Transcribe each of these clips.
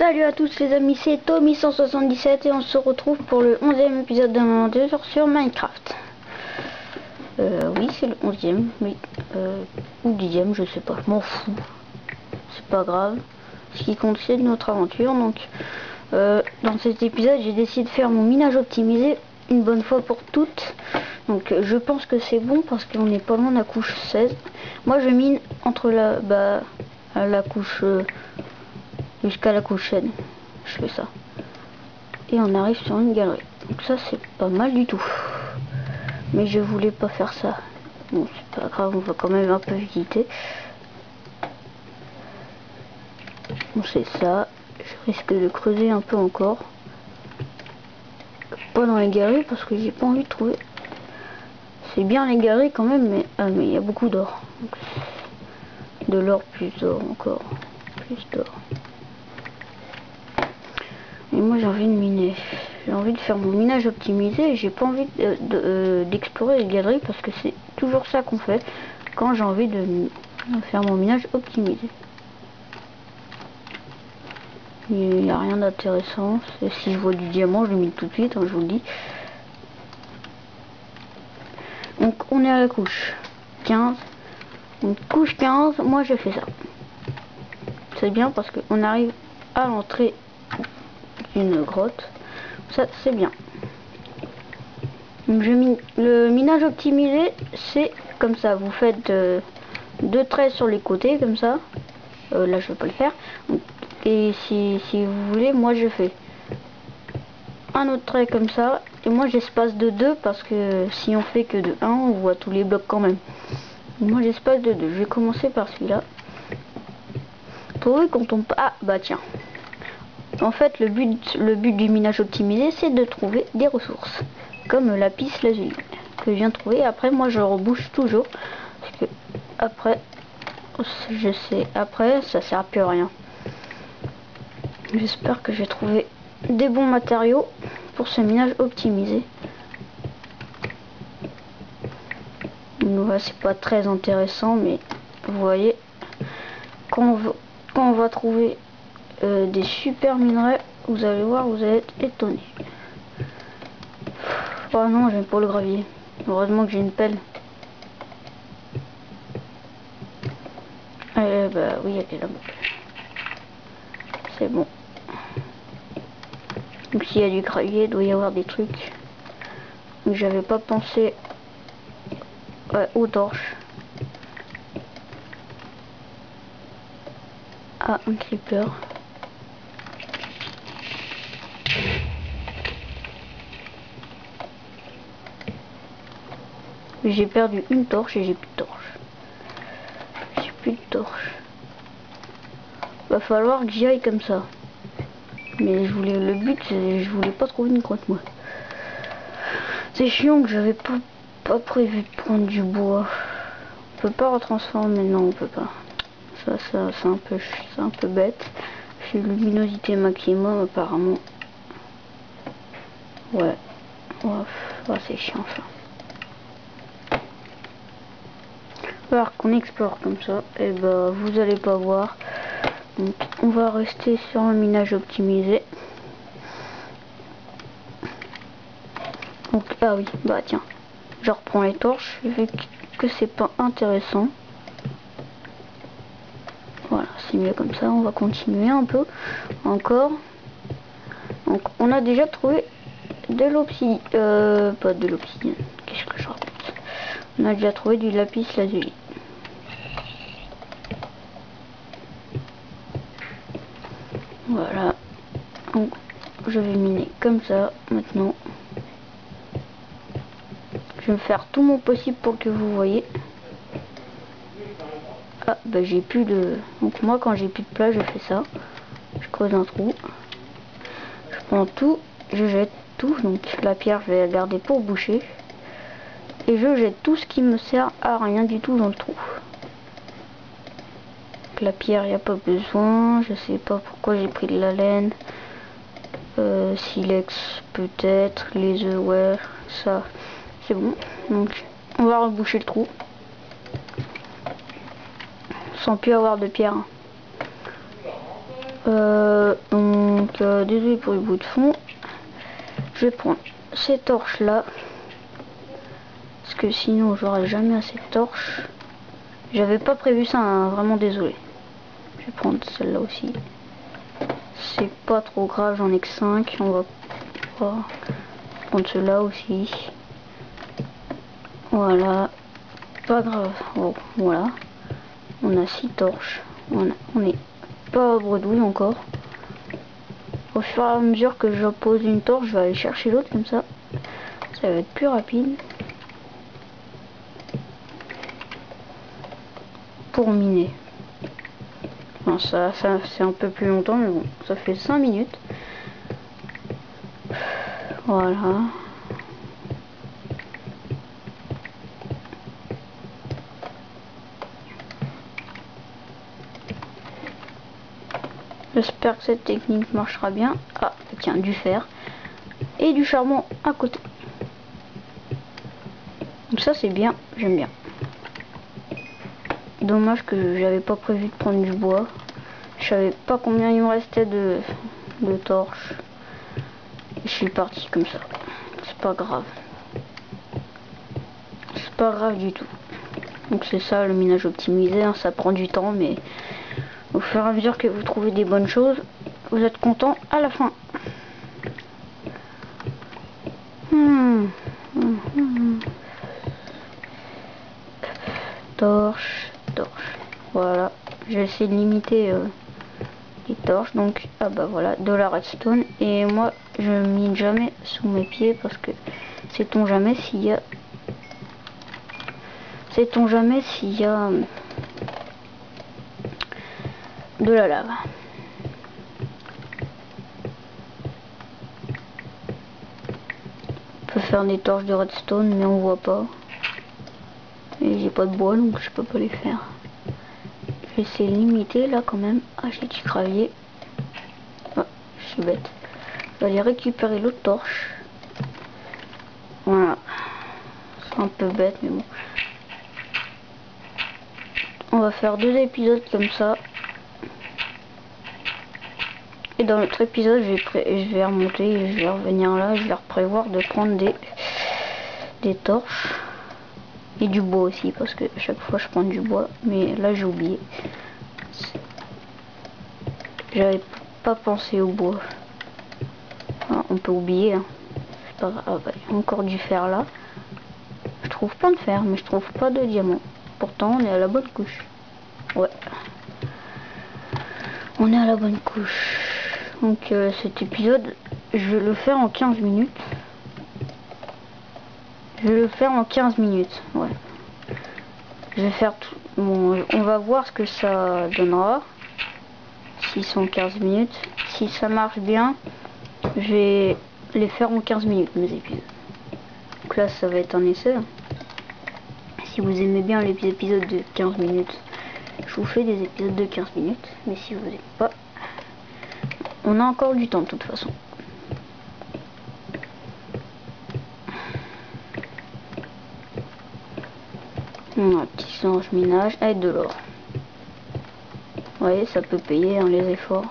Salut à tous les amis, c'est Tommy177 et on se retrouve pour le 11e épisode d'un aventure sur Minecraft. Oui, c'est le 11e, oui, ou 10e, je sais pas, je m'en fous, c'est pas grave. Ce qui compte, c'est notre aventure. Donc, dans cet épisode, j'ai décidé de faire mon minage optimisé une bonne fois pour toutes. Donc, je pense que c'est bon parce qu'on est pas loin de la couche 16. Moi, je mine entre la couche jusqu'à la couche 7. Je fais ça. Et on arrive sur une galerie. Donc ça, c'est pas mal du tout. Mais je voulais pas faire ça. Bon, c'est pas grave, on va quand même un peu visiter. Bon, c'est ça. Je risque de creuser un peu encore. Pas dans les galeries parce que j'ai pas envie de trouver. C'est bien les galeries quand même, mais il y a beaucoup d'or. De l'or, plus d'or encore. Plus d'or. Et moi j'ai envie de miner. J'ai envie de faire mon minage optimisé et j'ai pas envie d'explorer les galeries parce que c'est toujours ça qu'on fait quand j'ai envie de faire mon minage optimisé. Il n'y a rien d'intéressant. Si je vois du diamant, je le mine tout de suite, hein, je vous le dis. Donc on est à la couche 15. Donc couche 15, moi je fais ça. C'est bien parce qu'on arrive à l'entrée d'une grotte. Ça c'est bien. Donc, le minage optimisé, c'est comme ça. Vous faites deux traits sur les côtés comme ça. Là je vais pas le faire. Donc, et si vous voulez, moi je fais un autre trait comme ça. Et moi j'espace de 2 parce que si on fait que de 1, on voit tous les blocs quand même. Moi j'espace de 2. Je vais commencer par celui-là. Pour eux quand on... Ah bah tiens. En fait le but du minage optimisé, c'est de trouver des ressources. Comme le lapis lazuli que je viens de trouver. Après moi je rebouche toujours. Parce que après, je sais, après ça sert à plus à rien. J'espère que j'ai trouvé des bons matériaux pour ce minage optimisé. Ouais, c'est pas très intéressant, mais vous voyez, quand on va trouver des super minerais, vous allez voir, vous allez être étonné. Oh non, j'aime pas le gravier. Heureusement que j'ai une pelle. Bah oui, elle est là. C'est bon. Donc s'il y a du gravier, il doit y avoir des trucs. Donc j'avais pas pensé aux torches. Ah, un creeper. J'ai perdu une torche et j'ai plus de torche. J'ai plus de torche. Va falloir que j'y aille comme ça. Mais le but, je voulais pas trouver une grotte moi. C'est chiant que j'avais pas prévu de prendre du bois. On peut pas retransformer, non on peut pas. Ça c'est un peu bête. J'ai luminosité maximum apparemment. Ouais. Ouais, c'est chiant ça. Alors qu'on explore comme ça, et ben vous allez pas voir. Donc on va rester sur un minage optimisé. Donc ah oui, bah tiens, je reprends les torches vu que c'est pas intéressant. Voilà, c'est mieux comme ça. On va continuer un peu encore. Donc on a déjà trouvé de l'obsidienne, pas de l'obsidienne. Qu'est-ce que je raconte? On a déjà trouvé du lapis lazuli. Voilà. Donc je vais miner comme ça maintenant. Je vais faire tout mon possible pour que vous voyez. Ah bah j'ai plus de... Donc moi quand j'ai plus de place je fais ça. Je creuse un trou. Je prends tout. Je jette tout. Donc la pierre je vais la garder pour boucher. Et je jette tout ce qui me sert à rien du tout dans le trou. La pierre il n'y a pas besoin. Je sais pas pourquoi j'ai pris de la laine. Silex peut-être. Les œufs ouais. Ça c'est bon. Donc on va reboucher le trou. Sans plus avoir de pierre. Désolé pour le bout de fond. Je vais prendre ces torches là. Parce que sinon j'aurai jamais assez de torches. J'avais pas prévu ça, hein, vraiment désolé. Je vais prendre celle-là aussi. C'est pas trop grave, j'en ai que 5. On va prendre cela aussi. Voilà. Pas grave. Bon, voilà. On a 6 torches. On est pas bredouille encore. Au fur et à mesure que je pose une torche, je vais aller chercher l'autre comme ça. Ça va être plus rapide. Pour miner. Bon, ça c'est un peu plus longtemps, mais bon, ça fait 5 minutes. Voilà. J'espère que cette technique marchera bien. Ah, tiens, du fer et du charbon à côté. Donc ça c'est bien, j'aime bien. Dommage que j'avais pas prévu de prendre du bois. Je savais pas combien il me restait de torches. Je suis parti comme ça. C'est pas grave. C'est pas grave du tout. Donc c'est ça le minage optimisé, hein. Ça prend du temps, mais au fur et à mesure que vous trouvez des bonnes choses, vous êtes content à la fin. Torche. Voilà, j'ai essayé de limiter les torches. Donc ah bah voilà, de la redstone. Et moi je mine jamais sous mes pieds parce que sait-on jamais s'il y a de la lave. On peut faire des torches de redstone mais on voit pas. Et j'ai pas de bois donc je peux pas les faire. Je vais essayer de limiter là quand même. Ah, j'ai du gravier. Ah, je suis bête. Je vais aller récupérer l'autre torche. Voilà. C'est un peu bête mais bon. On va faire 2 épisodes comme ça. Et dans l'autre épisode, je vais remonter et je vais revenir là. Je vais prévoir de prendre des torches. Et du bois aussi, parce que chaque fois je prends du bois. Mais là j'ai oublié. J'avais pas pensé au bois. Ah, on peut oublier. Hein. C'est pas grave. Ah, bah, il y a encore du fer là. Je trouve plein de fer, mais je trouve pas de diamants. Pourtant on est à la bonne couche. Ouais. On est à la bonne couche. Donc cet épisode, je vais le faire en 15 minutes. Je vais le faire en 15 minutes. Ouais. Je vais faire tout. Bon, on va voir ce que ça donnera. S'ils sont 15 minutes. Si ça marche bien, je vais les faire en 15 minutes, mes épisodes. Donc là, ça va être un essai. Si vous aimez bien les épisodes de 15 minutes, je vous fais des épisodes de 15 minutes. Mais si vous n'aimez pas, on a encore du temps de toute façon. Un petit singe minage avec de l'or. Vous voyez, ça peut payer hein, les efforts.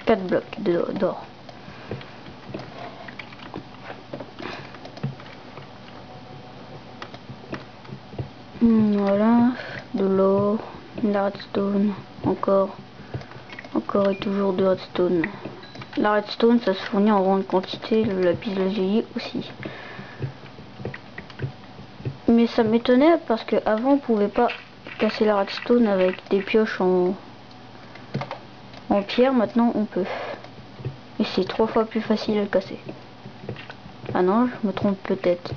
Quatre blocs d'or. Voilà, de l'or, de la redstone, encore et toujours de redstone. La redstone, ça se fournit en grande quantité, le lapis lazuli aussi. Mais ça m'étonnait parce que avant on pouvait pas casser la redstone avec des pioches en pierre, maintenant on peut. Et c'est 3 fois plus facile à le casser. Ah non, je me trompe peut-être.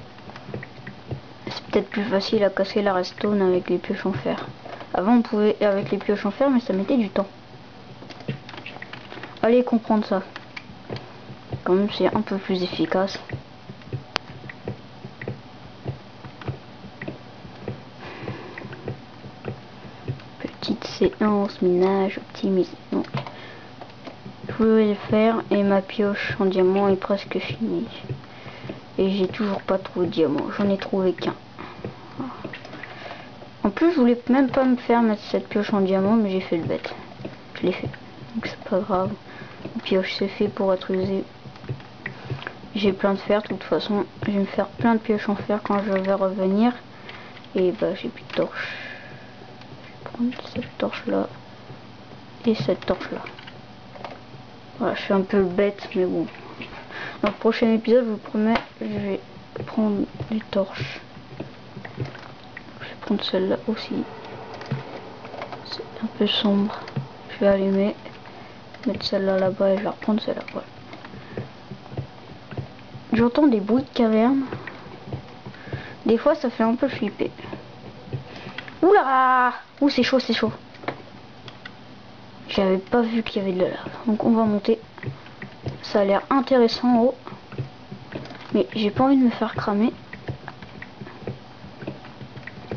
C'est peut-être plus facile à casser la redstone avec les pioches en fer. Avant on pouvait avec les pioches en fer, mais ça mettait du temps. Allez comprendre ça. Quand même c'est un peu plus efficace. Petite séance minage optimisée. Donc je voulais le faire et ma pioche en diamant est presque finie. Et j'ai toujours pas trouvé de diamant. J'en ai trouvé qu'un. En plus, je voulais même pas me faire mettre cette pioche en diamant, mais j'ai fait le bête. Je l'ai fait. Donc c'est pas grave. La pioche c'est fait pour être usée. J'ai plein de fer, de toute façon. Je vais me faire plein de pioches en fer quand je vais revenir. Et bah j'ai plus de torche. Je vais prendre cette torche là. Et cette torche là. Voilà, je suis un peu bête, mais bon. Dans le prochain épisode, je vous promets, je vais prendre les torches. Je vais prendre celle-là aussi. C'est un peu sombre. Je vais allumer, mettre celle-là là-bas et je vais reprendre celle-là. Voilà. J'entends des bruits de caverne. Des fois, ça fait un peu flipper. Oula! Ouh, c'est chaud, c'est chaud. J'avais pas vu qu'il y avait de la lave. Donc on va monter. Ça a l'air intéressant en haut. Mais j'ai pas envie de me faire cramer.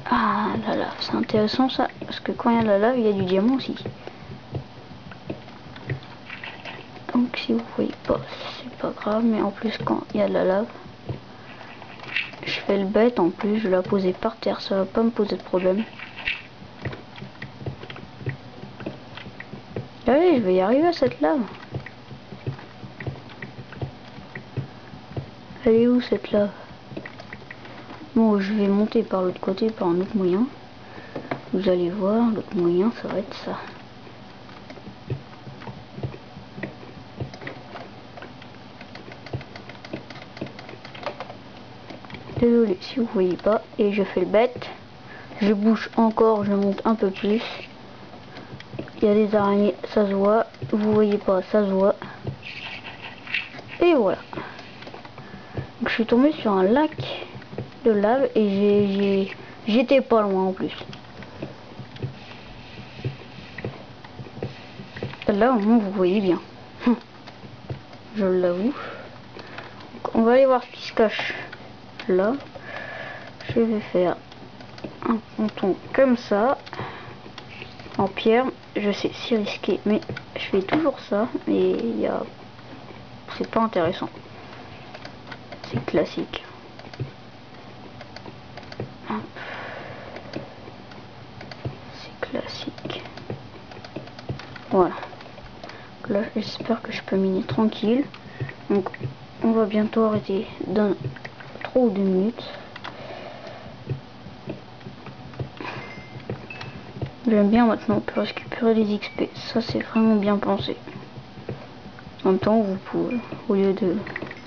Ah, la lave, c'est intéressant ça. Parce que quand il y a de la lave, il y a du diamant aussi. Donc si vous voyez pas, c'est pas grave. Mais en plus, quand il y a de la lave, je fais le bête en plus. Je vais la poser par terre. Ça va pas me poser de problème. Allez, je vais y arriver à cette lave. Elle est où cette lave? Bon, je vais monter par l'autre côté par un autre moyen. Vous allez voir, l'autre moyen, ça va être ça. Désolé si vous voyez pas. Et je fais le bête. Je bouge encore, je monte un peu plus. Il y a des araignées, ça se voit. Vous voyez pas, ça se voit. Et voilà. Donc, je suis tombé sur un lac de lave et j'étais pas loin en plus. Là au moins vous voyez bien. Je l'avoue. On va aller voir ce qui se cache là. Je vais faire un ponton comme ça en pierre. Je sais, c'est risqué, mais je fais toujours ça. Et c'est pas intéressant. C'est classique. C'est classique. Voilà. Là, j'espère que je peux miner tranquille. Donc, on va bientôt arrêter dans 3 ou 2 minutes. J'aime bien maintenant, on peut récupérer les XP. Ça, c'est vraiment bien pensé. En même temps, vous pouvez, au lieu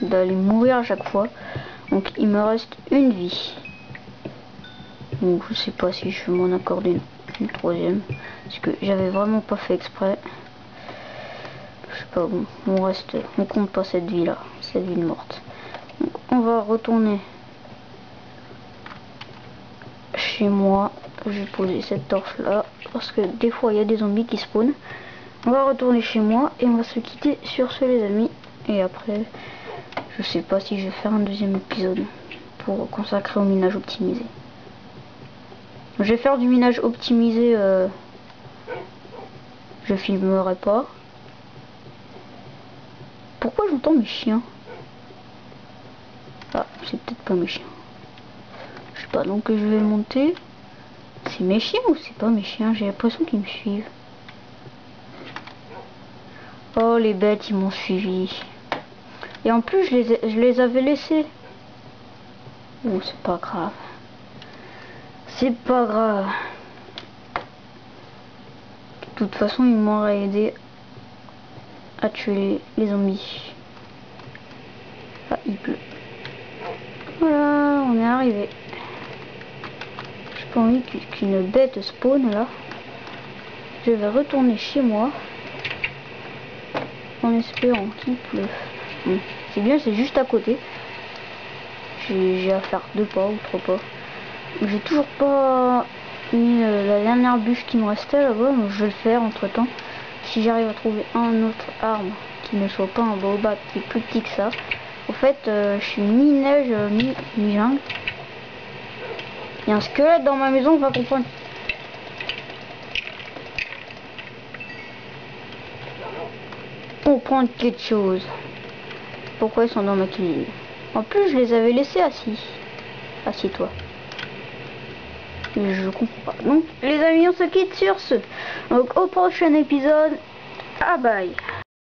d'aller mourir à chaque fois. Donc, il me reste une vie. Donc, je sais pas si je vais m'en accorder une troisième. Parce que j'avais vraiment pas fait exprès. Je sais pas, bon, on compte pas cette vie là, cette vie morte. Donc, on va retourner chez moi. Je vais poser cette torche là parce que des fois il y a des zombies qui spawnent. On va retourner chez moi et on va se quitter sur ce les amis. Et après, je sais pas si je vais faire un deuxième épisode pour consacrer au minage optimisé. Je vais faire du minage optimisé. Je filmerai pas. Pourquoi j'entends mes chiens? Ah, c'est peut-être pas mes chiens. Je sais pas, donc je vais monter. C'est mes chiens ou c'est pas mes chiens? J'ai l'impression qu'ils me suivent. Oh, les bêtes, ils m'ont suivi. Et en plus, je les avais laissés. Bon, c'est pas grave. C'est pas grave. De toute façon, ils m'auraient aidé à tuer les zombies. Ah, il pleut. Voilà, on est arrivé. J'ai pas envie qu'une bête spawn là. Je vais retourner chez moi en espérant qu'il pleuve. Bon, c'est bien, c'est juste à côté. J'ai à faire 2 pas ou 3 pas. J'ai toujours pas mis la dernière bûche qui me restait là-bas, donc je vais le faire entre temps. Si j'arrive à trouver un autre arbre qui ne soit pas un baobab qui est plus petit que ça. En fait, je suis mi-neige, mi-jungle. Il y a un squelette dans ma maison, on va comprendre. On prend quelque chose. Pourquoi ils sont dans ma cuisine? En plus, je les avais laissés assis. Assis-toi. Je comprends pas. Donc les amis, on se quitte sur ce. Donc au prochain épisode. Ah bye.